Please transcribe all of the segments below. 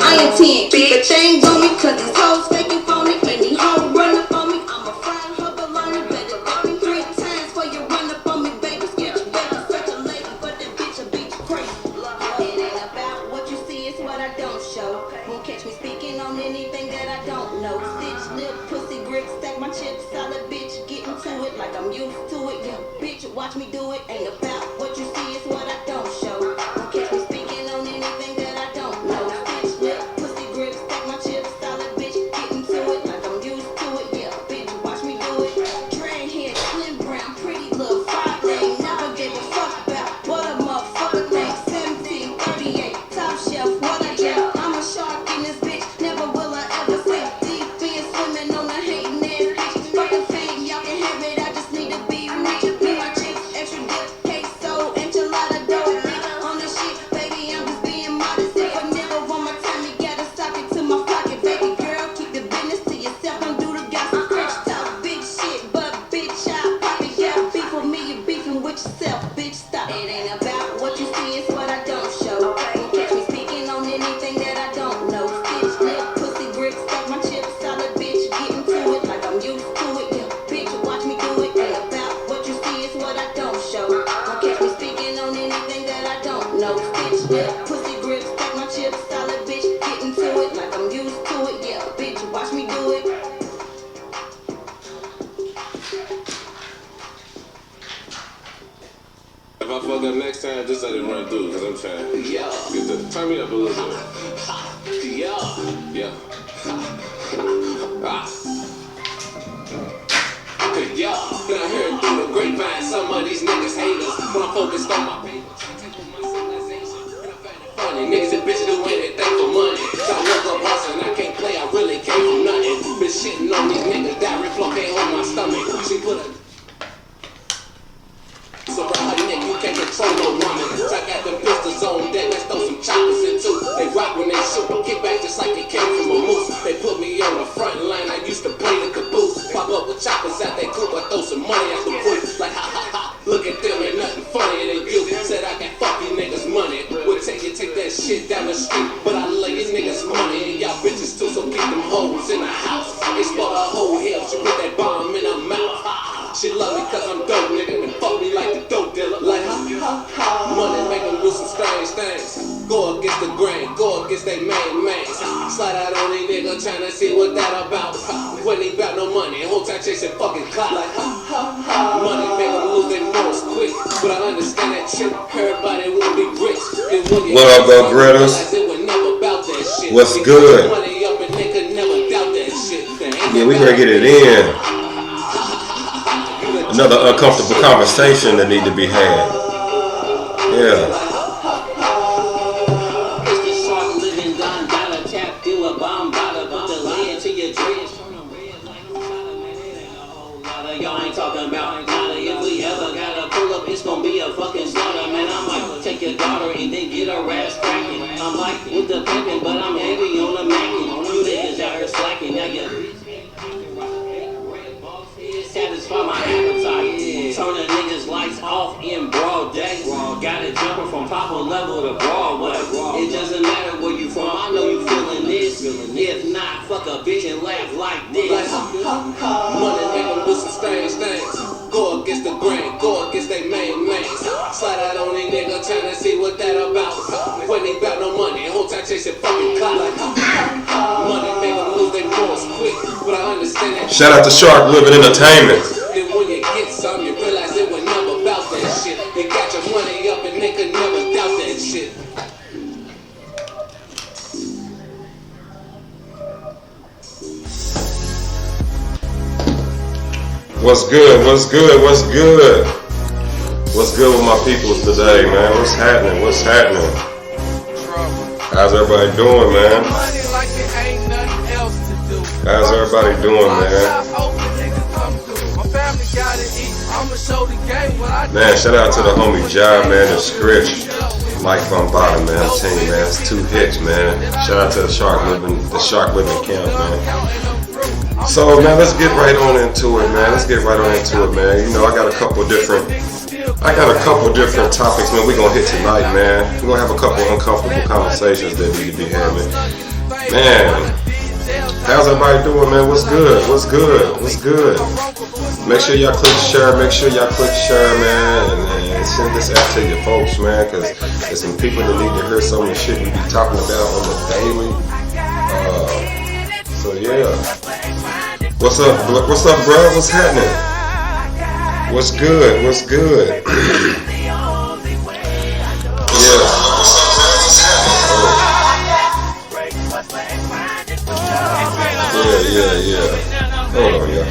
I intend. Keep a change on me, cause these hoes faking phony. Any hoe run up on me, I'm a fried her baloney. Better call me 3 times before you run up on me, baby. Sketch better, such a lady, but that bitch a bitch crazy. It ain't about what you see, it's what I don't show. Won't catch me speaking on anything that I don't know. Stitch, lip, pussy, grip, stack my chips, solid bitch. Get into it like I'm used to it. Yeah, bitch, watch me do it. Ain't about what you see, it's what I don't show. Won't catch me speaking on anything that I don't know. Stitch, lip, pussy, grip, stack my chips, solid bitch. Get into it like I'm used to it. Yeah, bitch, watch me do it. Dread hair, slim brown, pretty little fry thing. Never gave a fuck about what a motherfucker think. 1738, top shelf, what I get. I'm a shark in this bitch, never will I ever sink deep in swimming on the hating ass bitch. Fucking fame, y'all can have it, I just need to be rich. Be my chicks, extra dip, queso, enchilada dough. Bitch, on the shit, baby, I'm just being modest. If a nigga want my time, you gotta sock it to my pocket. Baby girl, keep the business to yourself, don't do the gossip. Fresh talk, big shit, but bitch, I pop it. Yeah, beef with me, you beefing with yourself, bitch, stop. It ain't about what you see, it's what I don't show. Don't catch me speaking on anything that I don't know. Stitch, lip, pussy, grip, stack my chips, solid bitch. Get into it like I'm used to it. Yeah, bitch, watch me do it. Ain't about what you see, it's what I don't show. Don't catch me speaking on anything that I don't know. Stitch, lip, pussy, grip, stack my chips, solid bitch. Get into it like I'm used to it. Yeah, bitch, watch me do it. If I fuck up next time, just let it run through, cause I'm trying to get the turn me up a little bit. Yeah. Yeah, and I heard through the grapevine some of these niggas haters. When I'm focused on my paper, take on my civilization, and I find it funny. Niggas and bitches do anything for money. So I woke up hustling, I can't play, I really came from nothing. Been shitting on these niggas, that reflux can't hold my stomach. She put a around her neck, you can't control no woman. I got the pistols on deck, let's throw some choppers in too. They rock when they shoot, kick back just like it came from a moose. They put me on the front line, I used to play the caboose. Pop up with choppers out that coop, I throw some money at the booth. Like ha ha ha, look at them, ain't nothing funnier than you. Said I can fuck you niggas money. We'll take that shit down the street. But I love you niggas money and y'all bitches too, so keep them hoes in the house. Explode her whole hell, she put that bomb in her mouth. She love me cause I'm dope, nigga, and fuck me like the dope dealer. Like money make them do some strange things. Go against the grain, go against they main. Slide out on these niggas tryna see what that about. When they bout no money, whole time chasing fucking clout. Like money make them lose their morals quick. But I understand that shit, everybody wanna be rich. What up, though, Gritters? What's good? Yeah, we gonna get it in. Another uncomfortable conversation that need to be had. Yeah. Y'all ain't talking about nada. If we ever gotta pull up, it's gonna be a fucking slaughter, man. I might take your daughter and then get her ass cracking. I'm like with the pimpin', but I'm heavy on the mackin'. You niggas out here slacking, now you satisfy my appetite. Turn the niggas lights off in broad day. Got it jumping from Papa level to Broadway. It doesn't matter where you from, I know you feeling this. If not, fuck a bitch and laugh like this. Money make them do some strange things. Go against the grain, go against they main. Slide out on these niggas tryna see what that about. When they bout no money, whole time chasing fucking clout. Money make them lose their morals quick, but I understand that. Shout out to Shark Living Entertainment. Then when you get some, you realize it was never about that shit. You got your money up and they could never doubt that shit. What's good? What's good? What's good? What's good with my peoples today, man? What's happening? What's happening? How's everybody doing, man? How's everybody doing, man? Man, shout out to the homie Jive, man, the Scritch, Mike Von Bottom, man, team, man. It's 2 hits, man. Shout out to the Shark Living camp, man. So, man, let's get right on into it, man. Man. You know, I got a couple different topics, man. We're gonna hit tonight, man. We're gonna have a couple uncomfortable conversations that need to be having. Man, how's everybody doing, man? What's good? What's good? What's good? Make sure y'all click share. Make sure y'all click share, man, and send this out to your folks, man, because there's some people that need to hear some of the shit we be talking about on the daily. So yeah. What's up? What's up, bro? What's happening? What's good? What's good? Yeah. Yeah. Hold on, y'all.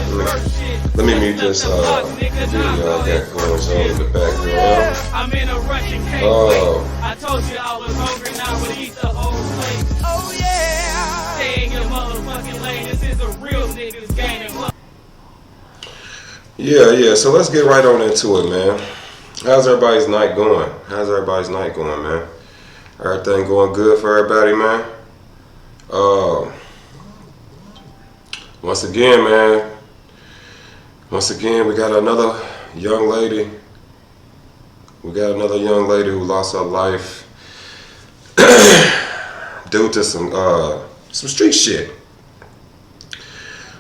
Let me mute this video I got going on in the background. I'm in a Russian cake. Oh. I told you I was hungry, now I would eat the whole plate. Oh yeah. Stay in your motherfucking lane. This is a real niggas game. Yeah. So let's get right on into it, man. How's everybody's night going? Man? Everything going good for everybody, man? Once again, we got another young lady. We got another young lady who lost her life due to some street shit.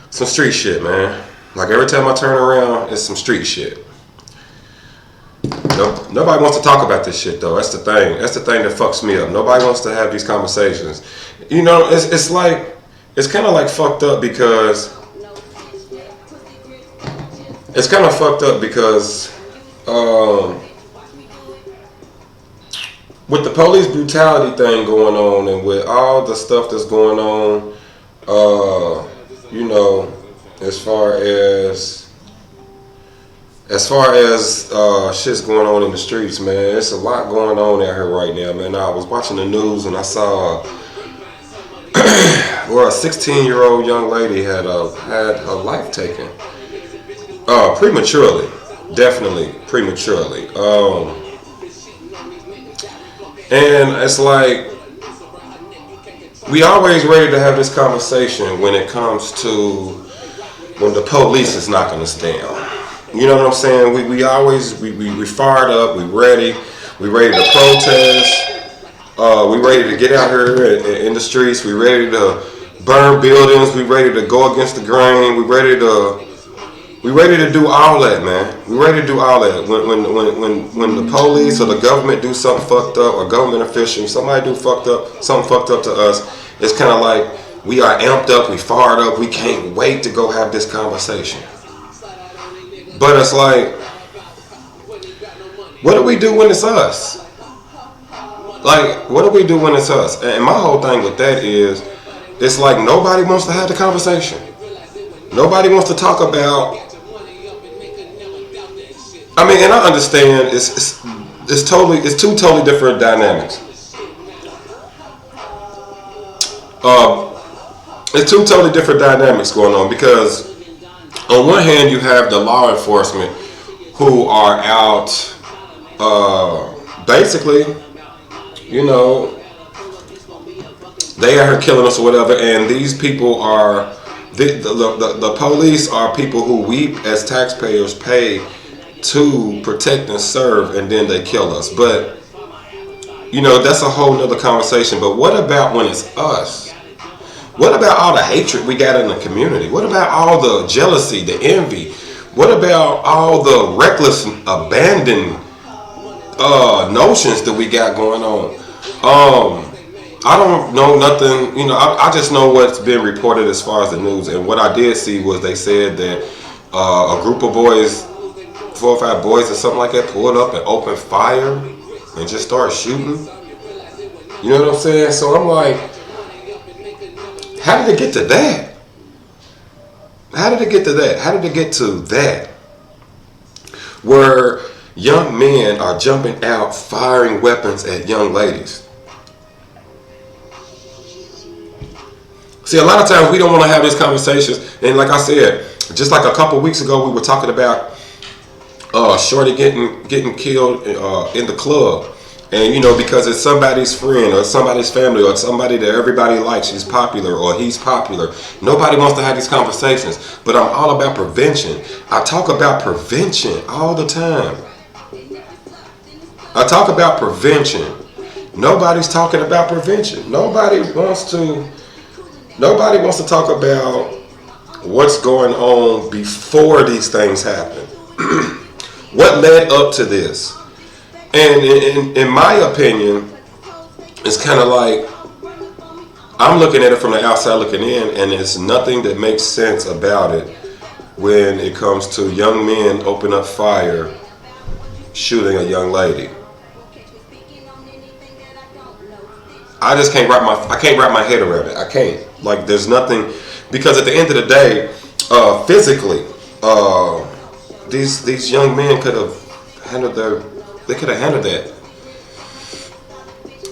Some street shit, man. Like every time I turn around, it's some street shit. Nobody wants to talk about this shit, though. That's the thing. That's the thing that fucks me up. Nobody wants to have these conversations. You know, it's like, it's kind of like fucked up because with the police brutality thing going on and with all the stuff that's going on, you know, as far as shit's going on in the streets, man, it's a lot going on out here right now, man. I was watching the news and I saw where a 16-year-old young lady had her life taken prematurely, definitely prematurely. And it's like we always ready to have this conversation when it comes to when the police is knocking us down. You know what I'm saying? We fired up, we ready to protest, we ready to get out here in the streets, we ready to burn buildings, we ready to go against the grain, we ready to do all that, man. We ready to do all that. When the police or the government do something fucked up, or government officials, somebody do something fucked up to us, it's kind of like we are amped up, we fired up, we can't wait to go have this conversation. But it's like, what do we do when it's us? Like, what do we do when it's us? And my whole thing with that is, it's like nobody wants to have the conversation. Nobody wants to talk about. I mean, and I understand it's two totally different dynamics. It's two totally different dynamics going on, because on one hand you have the law enforcement who are out basically, you know, they are here killing us or whatever, and these people are the police are people who we as taxpayers pay to protect and serve, and then they kill us. But you know, that's a whole nother conversation. But what about when it's us? What about all the hatred we got in the community? What about all the jealousy, the envy? What about all the reckless, abandoned notions that we got going on? I don't know nothing, you know, I just know what's been reported as far as the news. And what I did see was they said that a group of boys, 4 or 5 boys or something like that, pulled up and opened fire and just started shooting. You know what I'm saying? So I'm like, how did it get to that? How did it get to that? How did it get to that? Where young men are jumping out, firing weapons at young ladies. See, a lot of times we don't want to have these conversations. And like I said, just like a couple weeks ago, we were talking about Shorty getting killed in the club. And, you know, because it's somebody's friend or somebody's family or somebody that everybody likes, she's popular or he's popular. Nobody wants to have these conversations. But I'm all about prevention. I talk about prevention all the time. I talk about prevention. Nobody's talking about prevention. Nobody wants to Nobody wants to talk about what's going on before these things happen. What led up to this? And in my opinion, it's kind of like, I'm looking at it from the outside looking in, and there's nothing that makes sense about it when it comes to young men open up fire shooting a young lady. I just can't wrap my head around it. I can't. Like, there's nothing, because at the end of the day, physically, these young men could have handled that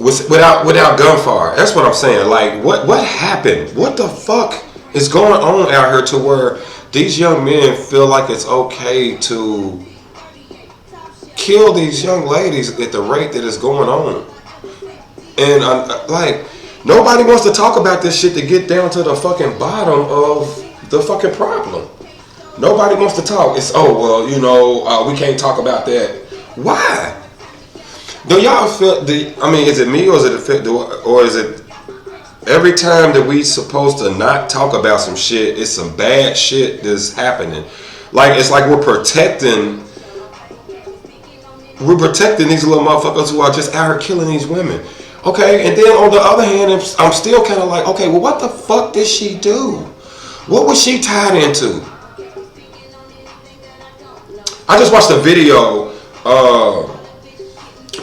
without gunfire. That's what I'm saying. Like, what happened? What the fuck is going on out here to where these young men feel like it's okay to kill these young ladies at the rate that is going on? And like, nobody wants to talk about this shit to get down to the fucking bottom of the fucking problem. Nobody wants to talk. It's, oh, well, you know, we can't talk about that. Why? Do y'all feel, I mean, is it me, or is it every time that we supposed to not talk about some shit, it's some bad shit that's happening? Like, it's like we're protecting these little motherfuckers who are just out here killing these women. Okay, and then on the other hand, I'm still kind of like, okay, well, what the fuck did she do? What was she tied into? I just watched a video,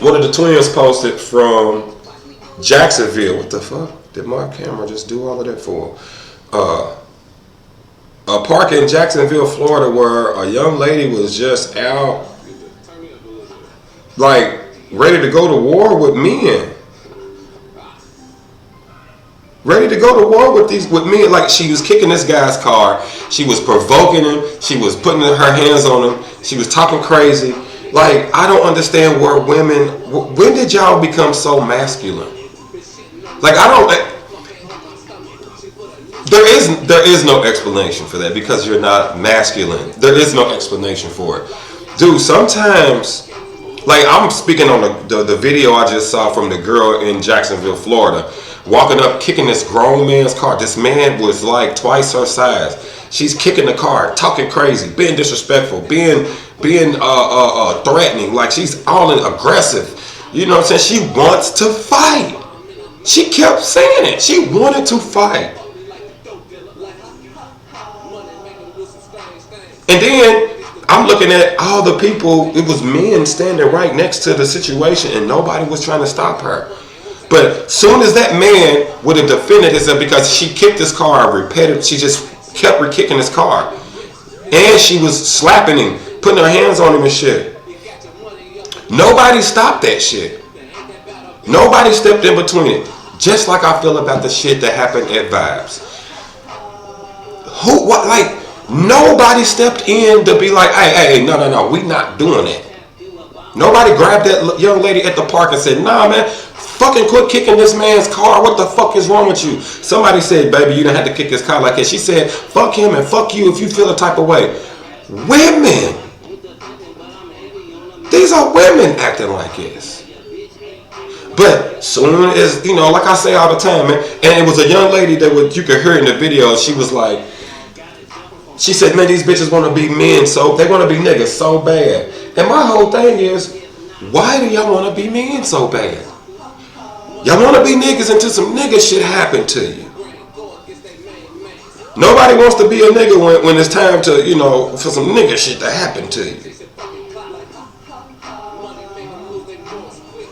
one of the twins posted from Jacksonville. What the fuck did my camera just do all of that for? A park in Jacksonville, Florida, where a young lady was just out, like, ready to go to war with men. Ready to go to war with men. Like, she was kicking this guy's car. She was provoking him. She was putting her hands on him. She was talking crazy. Like, I don't understand where women, when did y'all become so masculine? Like, there is no explanation for that, because you're not masculine. There is no explanation for it. Dude, sometimes, like, I'm speaking on the video I just saw from the girl in Jacksonville, Florida, walking up, kicking this grown man's car. This man was like twice her size. She's kicking the car, talking crazy, being disrespectful, being threatening. Like, she's all in aggressive. You know what I'm saying? She wants to fight. She kept saying it. She wanted to fight. And then I'm looking at all the people. It was men standing right next to the situation, and nobody was trying to stop her. But soon as that man would have defended himself, because she kicked his car repetitive, she just kept kicking his car, and she was slapping him, putting her hands on him and shit. Nobody stopped that shit. Nobody stepped in between it. Just like I feel about the shit that happened at Vibes. Nobody stepped in to be like, hey, no, we not doing that. Nobody grabbed that young lady at the park and said, nah, man, fucking quit kicking this man's car. What the fuck is wrong with you? Somebody said, baby, you don't have to kick his car like that. She said, fuck him and fuck you if you feel a type of way. Women. These are women acting like this. But soon as, you know, like I say all the time, man, and it was a young lady that you could hear in the video, she was like, she said, man, these bitches want to be men, so they want to be niggas so bad. And my whole thing is, why do y'all want to be men so bad? Y'all want to be niggas until some nigga shit happen to you. Nobody wants to be a nigga when it's time to, you know, for some nigga shit to happen to you.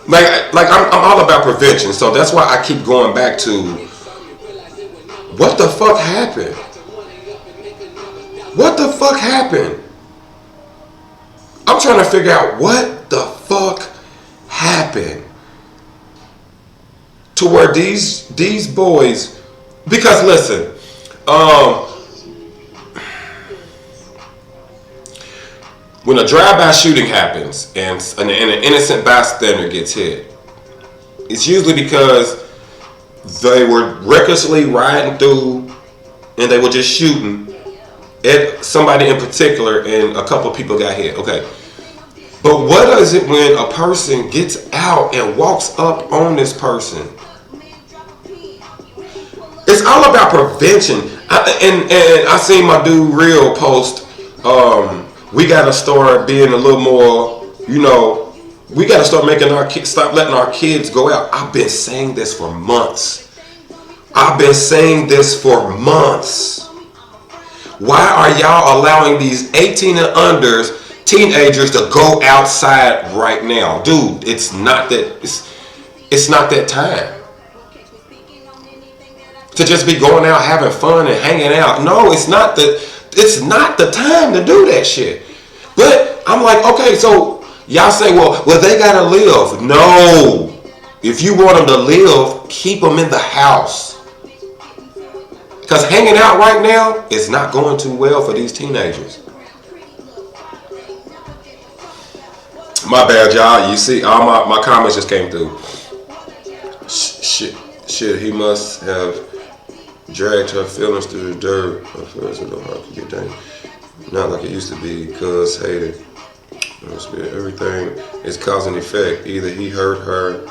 Like I'm all about prevention, so that's why I keep going back to, what the fuck happened? What the fuck happened? I'm trying to figure out what the fuck happened to where these boys, because listen, when a drive-by shooting happens and an innocent bystander gets hit, it's usually because they were recklessly riding through and they were just shooting at somebody in particular, and a couple of people got hit. Okay. But what is it when a person gets out and walks up on this person? It's all about prevention. And I seen my dude Real post. We gotta start being a little more, we gotta start making our kids, stop letting our kids go out. I've been saying this for months. Why are y'all allowing these 18 and unders, teenagers, to go outside right now? Dude, it's not that time to just be going out having fun and hanging out. No, it's not the time to do that shit. But I'm like, okay, so y'all say, well, they gotta live. No, if you want them to live, keep them in the house. Because hanging out right now is not going too well for these teenagers. My bad, y'all. You see, all my comments just came through. Shit, he must have dragged her feelings through the dirt. Not like it used to be, cuz hated. Everything is cause and effect. Either he hurt her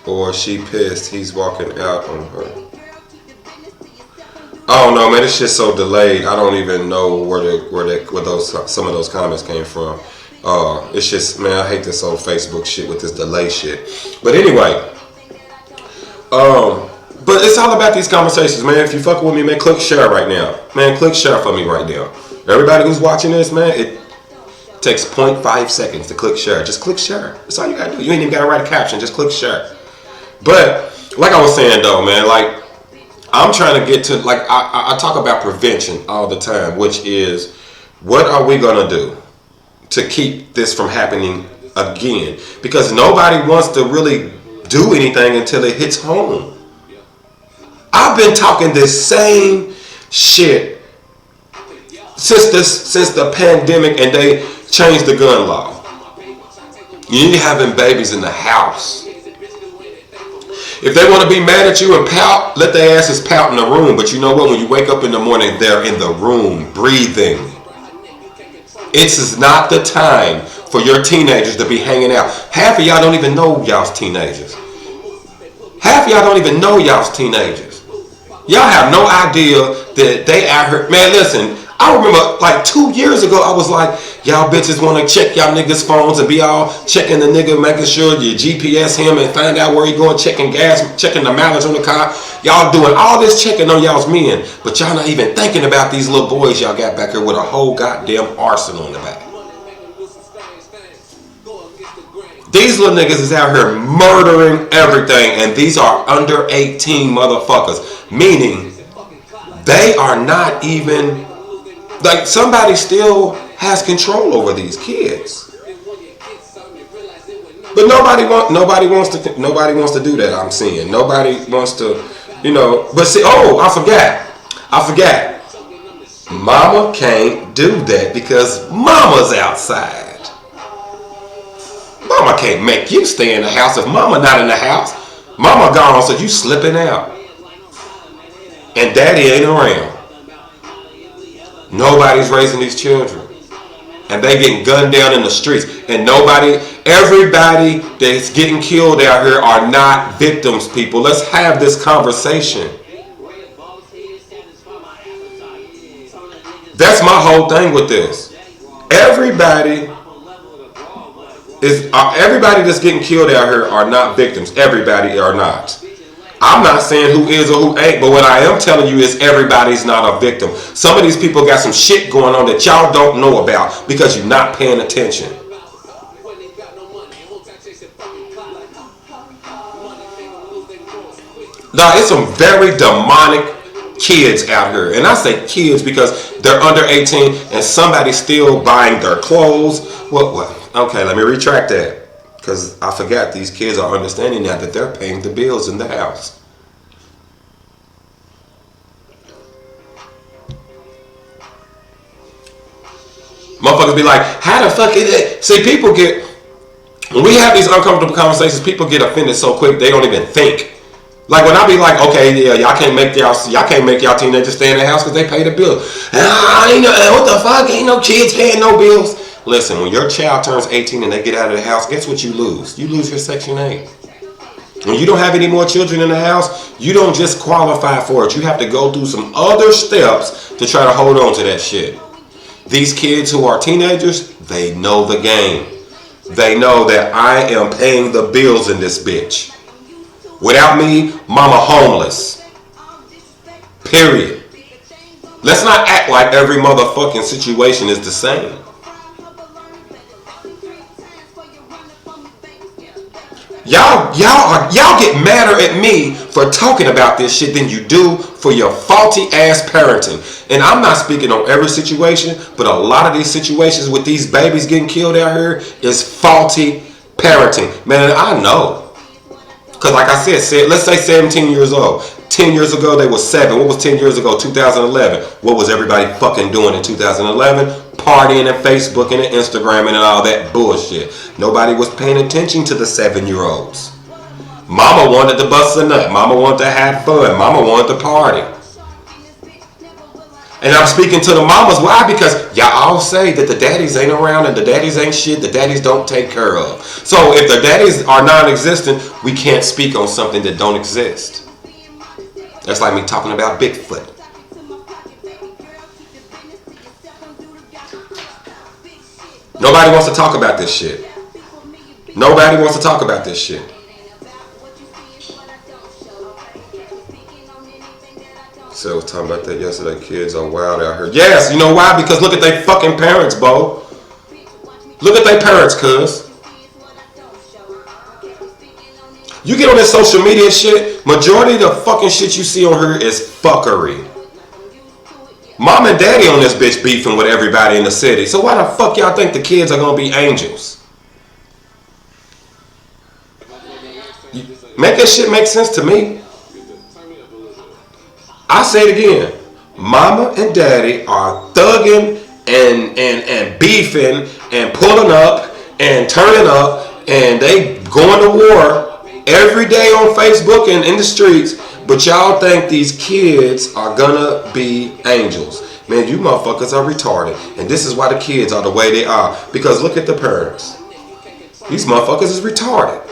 or she pissed. He's walking out on her. I don't know, man. It's just so delayed. I don't even know where some of those comments came from. It's just, man, I hate this old Facebook shit with this delay shit. But anyway, but it's all about these conversations, man. If you fuck with me, man, click share right now. Man, click share for me right now. Everybody who's watching this, man, it takes 0.5 seconds to click share. Just click share. That's all you gotta do. You ain't even gotta write a caption. Just click share. But like I was saying though, man, like I'm trying to get to, like I talk about prevention all the time, which is what are we gonna do to keep this from happening again? Because nobody wants to really do anything until it hits home. I've been talking this same shit since the pandemic and they changed the gun law. You ain't having babies in the house. If they want to be mad at you and pout, let their asses pout in the room. But you know what? When you wake up in the morning, they're in the room breathing. It's not the time for your teenagers to be hanging out. Half of y'all don't even know y'all's teenagers. Y'all have no idea that they out here. Man, listen, I remember like 2 years ago, I was like, y'all bitches want to check y'all niggas' phones and be all checking the nigga, making sure you GPS him and find out where he going, checking gas, checking the mileage on the car. Y'all doing all this checking on y'all's men, but y'all not even thinking about these little boys y'all got back here with a whole goddamn arsenal in the back. These little niggas is out here murdering everything, and these are under 18 motherfuckers, meaning they are not even, like, somebody still has control over these kids. But nobody wants to do that. I'm seeing nobody wants to, but see, I forgot. Mama can't do that because mama's outside. Mama can't make you stay in the house if mama not in the house. Mama gone, so you slipping out. And daddy ain't around. Nobody's raising these children. And they getting gunned down in the streets. And everybody that's getting killed out here are not victims, people. Let's have this conversation. That's my whole thing with this. Everybody that's getting killed out here are not victims. Everybody are not. I'm not saying who is or who ain't, but what I am telling you is everybody's not a victim. Some of these people got some shit going on that y'all don't know about because you're not paying attention. Now, it's some very demonic kids out here. And I say kids because they're under 18 and somebody's still buying their clothes. What? Okay, let me retract that. Because I forgot these kids are understanding now that they're paying the bills in the house. Motherfuckers be like, how the fuck is it? See, when we have these uncomfortable conversations, people get offended so quick they don't even think. Like when I be like, okay, yeah, y'all can't make y'all teenagers stay in the house because they pay the bill. What the fuck? Ain't no kids paying no bills. Listen, when your child turns 18 and they get out of the house, guess what you lose? You lose your Section 8. When you don't have any more children in the house, you don't just qualify for it. You have to go through some other steps to try to hold on to that shit. These kids who are teenagers, they know the game. They know that I am paying the bills in this bitch. Without me, mama homeless. Period. Let's not act like every motherfucking situation is the same. Y'all get madder at me for talking about this shit than you do for your faulty ass parenting. And I'm not speaking on every situation, but a lot of these situations with these babies getting killed out here is faulty parenting. Man, I know. Because like I said, let's say 17 years old. 10 years ago, they were 7. What was 10 years ago? 2011. What was everybody fucking doing in 2011? Partying and Facebooking and Instagramming and all that bullshit. Nobody was paying attention to the 7-year-olds. Mama wanted to bust a nut. Mama wanted to have fun. Mama wanted to party. And I'm speaking to the mamas. Why? Because y'all all say that the daddies ain't around and the daddies ain't shit. The daddies don't take care of. So if the daddies are non-existent, we can't speak on something that don't exist. That's like me talking about Bigfoot. Nobody wants to talk about this shit. Nobody wants to talk about this shit. So I was talking about that yesterday. Kids are wild out here. Yes, you know why? Because look at they fucking parents, Bo. Look at they parents, cuz. You get on this social media shit, majority of the fucking shit you see on here is fuckery. Mom and daddy on this bitch beefing with everybody in the city. So why the fuck y'all think the kids are gonna be angels? Make that shit make sense to me. I say it again. Mama and daddy are thugging and beefing and pulling up and turning up and they going to war every day on Facebook and in the streets, but y'all think these kids are gonna be angels. Man, you motherfuckers are retarded. And this is why the kids are the way they are. Because look at the parents. These motherfuckers is retarded.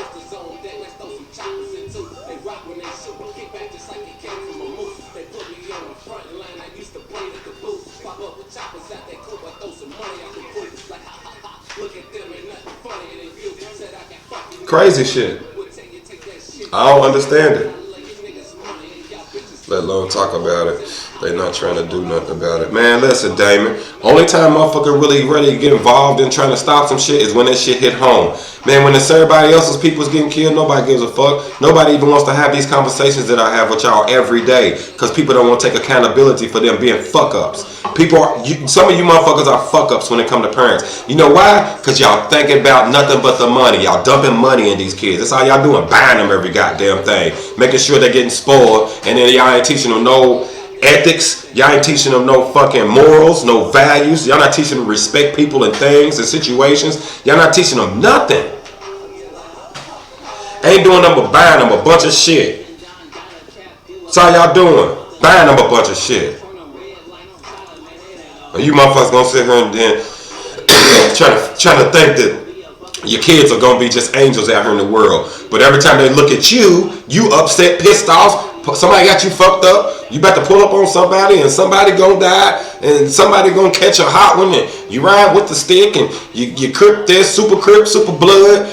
Crazy shit. I don't understand it. Let alone talk about it. They not trying to do nothing about it. Man, listen, Damon. Only time motherfucker really get involved in trying to stop some shit is when that shit hit home. Man, when it's everybody else's people's getting killed, nobody gives a fuck. Nobody even wants to have these conversations that I have with y'all every day. Because people don't want to take accountability for them being fuck-ups. Some of you motherfuckers are fuck-ups when it comes to parents. You know why? Because y'all thinking about nothing but the money. Y'all dumping money in these kids. That's all y'all doing. Buying them every goddamn thing. Making sure they're getting spoiled. And then y'all ain't teaching them no ethics. Y'all ain't teaching them no fucking morals, no values. Y'all not teaching them to respect people and things and situations. Y'all not teaching them nothing. Ain't doing nothing but buying them a bunch of shit. That's all y'all doing. Buying them a bunch of shit. And you motherfuckers gonna sit here and then trying to think that your kids are gonna be just angels out here in the world. But every time they look at you, you upset, pissed off. Somebody got you fucked up. You about to pull up on somebody and somebody gonna die and somebody gonna catch a hot one and you ride with the stick and you crip this, super crip, super blood.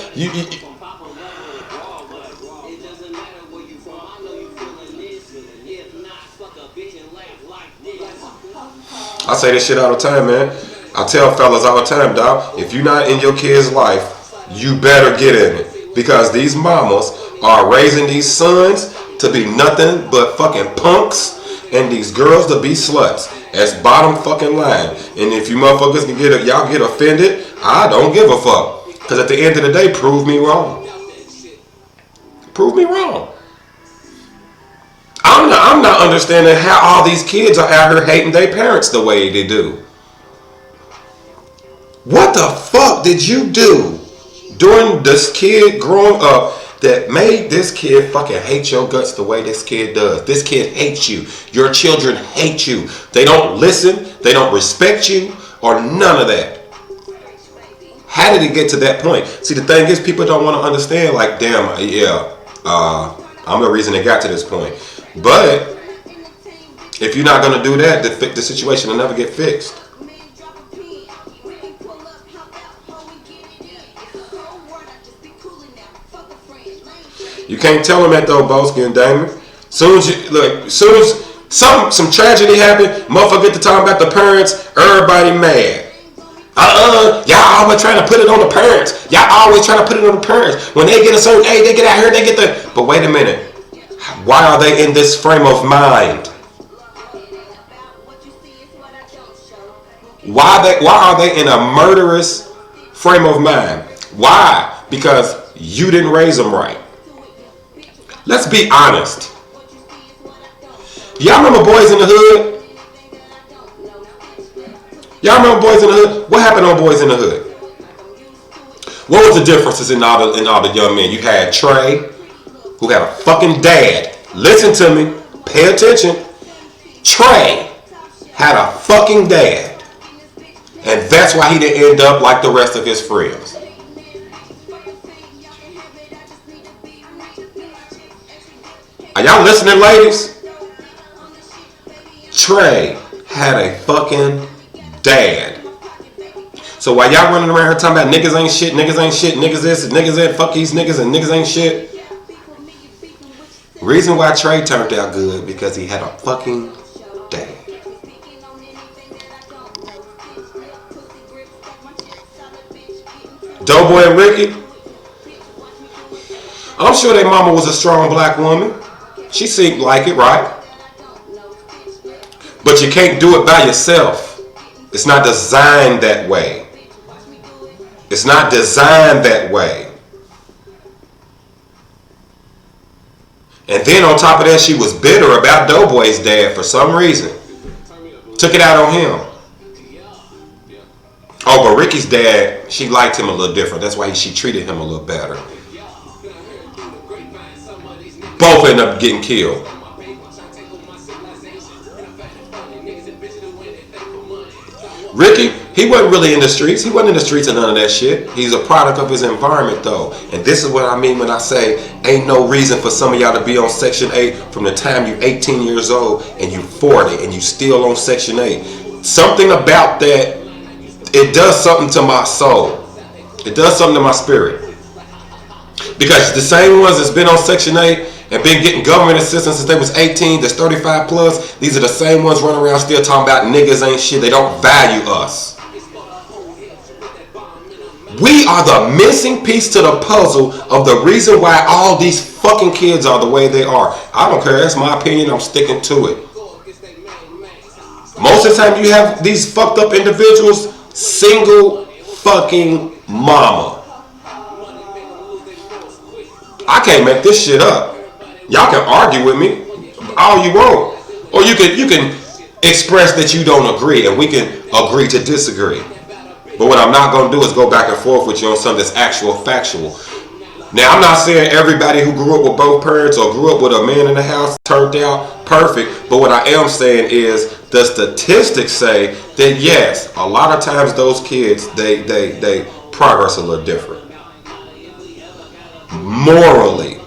I say this shit all the time, man. I tell fellas all the time, dog, if you're not in your kid's life, you better get in it. Because these mamas are raising these sons to be nothing but fucking punks and these girls to be sluts. That's bottom fucking line. And if you motherfuckers can y'all get offended, I don't give a fuck. Because at the end of the day, prove me wrong. Prove me wrong. I'm not understanding how all these kids are out here hating their parents the way they do. What the fuck did you do during this kid growing up that made this kid fucking hate your guts the way this kid does? This kid hates you. Your children hate you. They don't listen. They don't respect you or none of that. How did it get to that point? See, the thing is, people don't want to understand, like, damn, yeah, I'm the reason it got to this point. But if you're not going to do that, the situation will never get fixed. You can't tell them that though, Boski and Damon. Soon as some tragedy happened, motherfucker get to talking about the parents, everybody mad. Y'all always trying to put it on the parents. Y'all always trying to put it on the parents. When they get a certain age, they get out here, they get the. But wait a minute. Why are they in this frame of mind? Why are they in a murderous frame of mind? Why? Because you didn't raise them right. Let's be honest. Y'all remember Boys in the Hood? Y'all remember Boys in the Hood? What happened on Boys in the Hood? What was the differences in all the young men? You had Trey, who had a fucking dad. Listen to me. Pay attention. Trey had a fucking dad. And that's why he didn't end up like the rest of his friends. Are y'all listening, ladies? Trey had a fucking dad. So while y'all running around here talking about niggas ain't shit, niggas ain't shit, niggas this, niggas that, fuck these niggas and niggas ain't shit. Reason why Trey turned out good, because he had a fucking dad. Doughboy and Ricky, I'm sure their mama was a strong black woman. She seemed like it, right? But you can't do it by yourself. It's not designed that way. It's not designed that way. And then on top of that, she was bitter about Doughboy's dad for some reason. Took it out on him. Oh, but Ricky's dad, she liked him a little different. That's why she treated him a little better. Both ended up getting killed. Ricky, he wasn't really in the streets. He wasn't in the streets of none of that shit. He's a product of his environment, though. And this is what I mean when I say ain't no reason for some of y'all to be on Section 8 from the time you're 18 years old and you're 40 and you still on Section 8. Something about that, it does something to my soul. It does something to my spirit. Because the same ones that's been on Section 8 and been getting government assistance since they was 18, that's 35 plus, these are the same ones running around still talking about niggas ain't shit. They don't value us. We are the missing piece to the puzzle of the reason why all these fucking kids are the way they are. I don't care. That's my opinion. I'm sticking to it. Most of the time you have these fucked up individuals, single fucking mama. I can't make this shit up. Y'all can argue with me all you want, or you can express that you don't agree, and we can agree to disagree. But what I'm not going to do is go back and forth with you on something that's actual factual. Now, I'm not saying everybody who grew up with both parents or grew up with a man in the house turned out perfect, but what I am saying is the statistics say that yes, a lot of times those kids they progress a little different morally.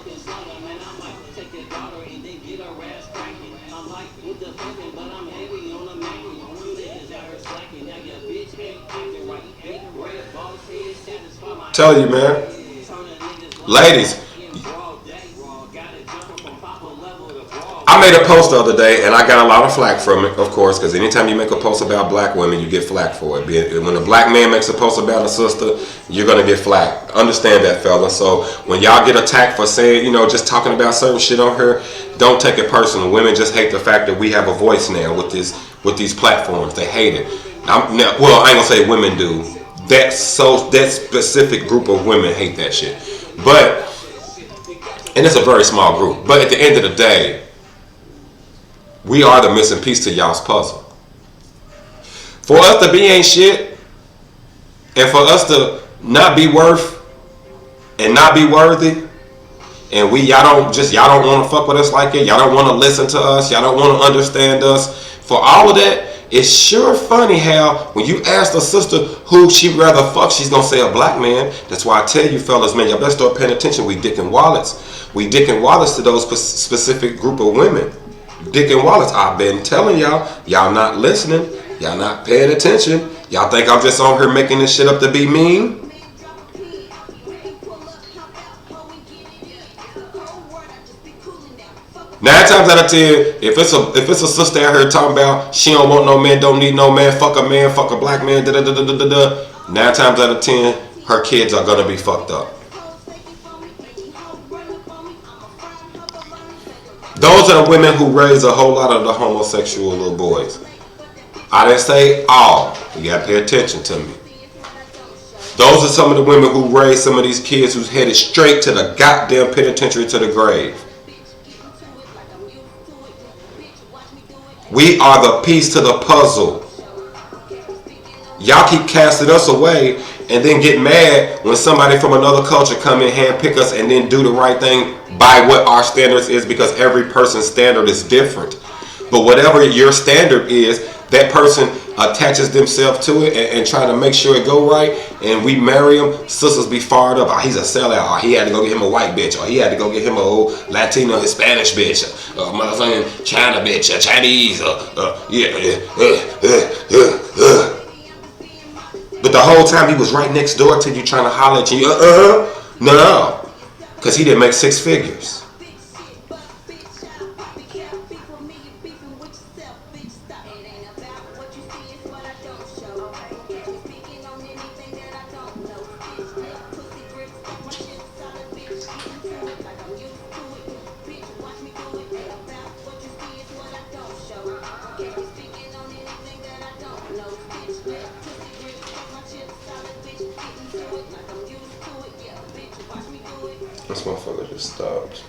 Tell you, man, ladies, I made a post the other day and I got a lot of flack from it, of course, because anytime you make a post about black women, you get flack for it. When a black man makes a post about a sister, you're going to get flack. Understand that, fella. So when y'all get attacked for saying, just talking about certain shit on here, don't take it personal. Women just hate the fact that we have a voice now with these platforms. They hate it. I ain't going to say women do. That specific group of women hate that shit. And it's a very small group. But at the end of the day, we are the missing piece to y'all's puzzle. For us to be ain't shit, and for us to not be worth and not be worthy, and y'all don't want to fuck with us like that. Y'all don't want to listen to us. Y'all don't want to understand us. For all of that, it's sure funny how when you ask the sister who she'd rather fuck, she's gonna say a black man. That's why I tell you fellas, man, y'all better start paying attention. We dicking wallets. We dicking wallets to those specific group of women. Dicking wallets. I've been telling y'all, y'all not listening. Y'all not paying attention. Y'all think I'm just on here making this shit up to be mean? 9 times out of 10, if it's a sister out here talking about she don't want no man, don't need no man, fuck a black man, 9 times out of 10, her kids are gonna be fucked up. Those are the women who raise a whole lot of the homosexual little boys. I didn't say all. You gotta pay attention to me. Those are some of the women who raise some of these kids who's headed straight to the goddamn penitentiary, to the grave. We are the piece to the puzzle. Y'all keep casting us away and then get mad when somebody from another culture come in, handpick us, and then do the right thing by what our standards is, because every person's standard is different. But whatever your standard is, that person attaches themselves to it and try to make sure it go right, and we marry him. Sisters be fired up. Oh, he's a sellout. Oh, he had to go get him a white bitch. Or he had to go get him a old Latino, Hispanic bitch. A motherfucking China bitch. A Chinese. But the whole time he was right next door to you trying to holler at you. No. Because he didn't make 6 figures. This motherfucker just stopped.